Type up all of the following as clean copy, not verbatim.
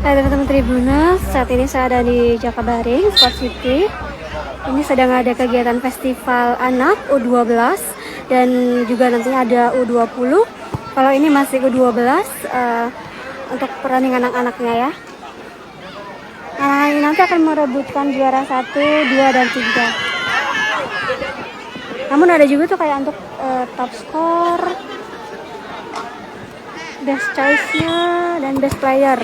Hai teman-teman Tribuners, saat ini saya ada di Jakabaring, Sport City. Ini sedang ada kegiatan festival anak U12 dan juga nantinya ada U20. Kalau ini masih U12 untuk pertandingan anak-anaknya ya. Nah, ini nanti akan merebutkan juara 1, 2, dan 3. Namun ada juga tuh kayak untuk top score, best choice-nya, dan best player.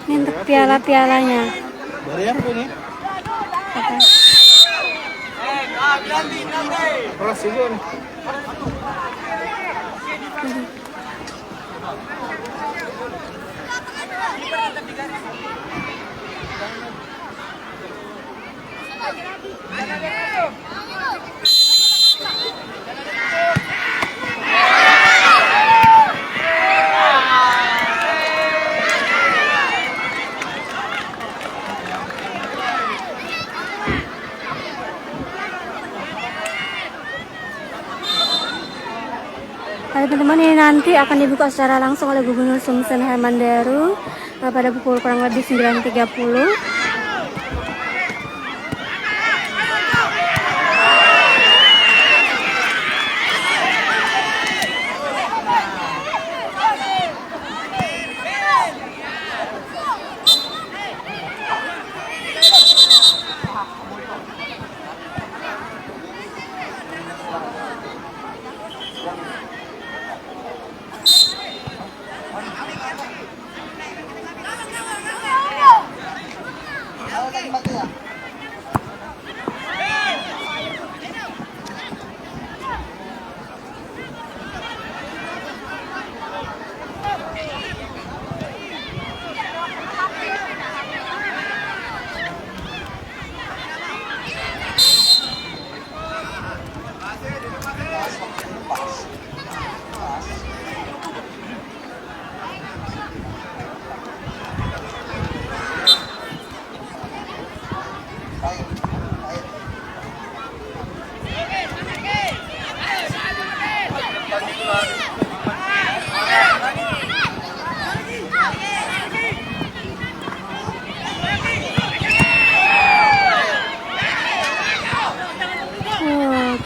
Ini untuk piala-pialanya. Bayar tuh nih. Teman-teman, ini nanti akan dibuka secara langsung oleh Gubernur Sumsel Herman Deru pada pukul kurang lebih 9.30.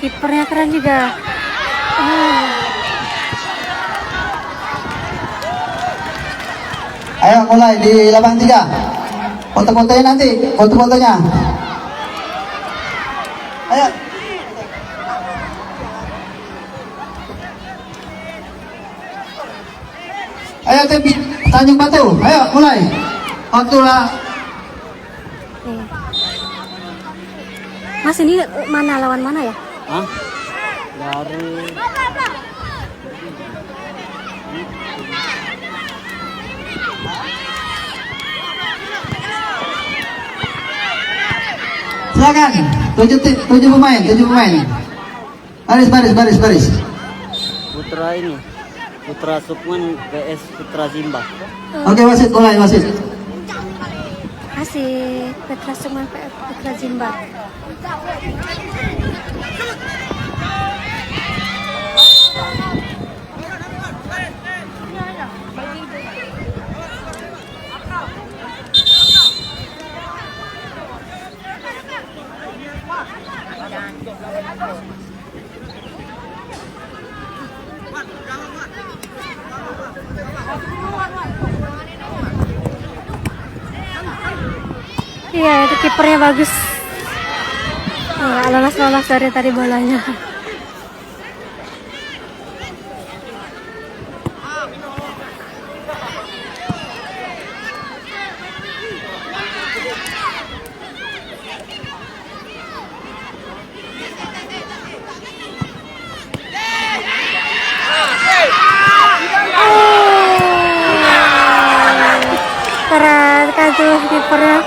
Kipernya keren juga. Ayo mulai di lapangan 3. Foto-fotonya nanti, foto-fotonya. Ayo. Ayo tim Tanjung Batu, ayo mulai. Waktu lah. Mas, ini mana lawan mana ya? Hah? Dari silakan. 7 pemain. Baris. Putra ini, Putra Sukman vs Putra Zimba. Oke, wasit mulai wasit. Masih Putra Sukman Putra Zimba. Iya, itu kipernya bagus. Nggak lolos dari tadi bolanya. Keren tuh kipernya.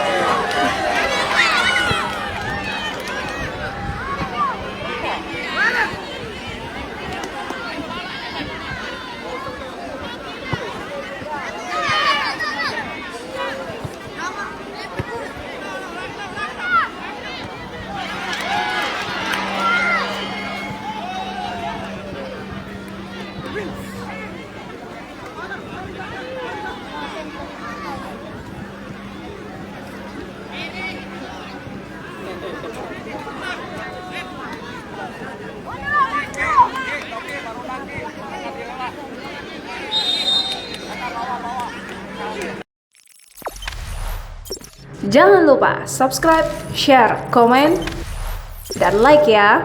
Jangan lupa subscribe, share, komen, dan like ya.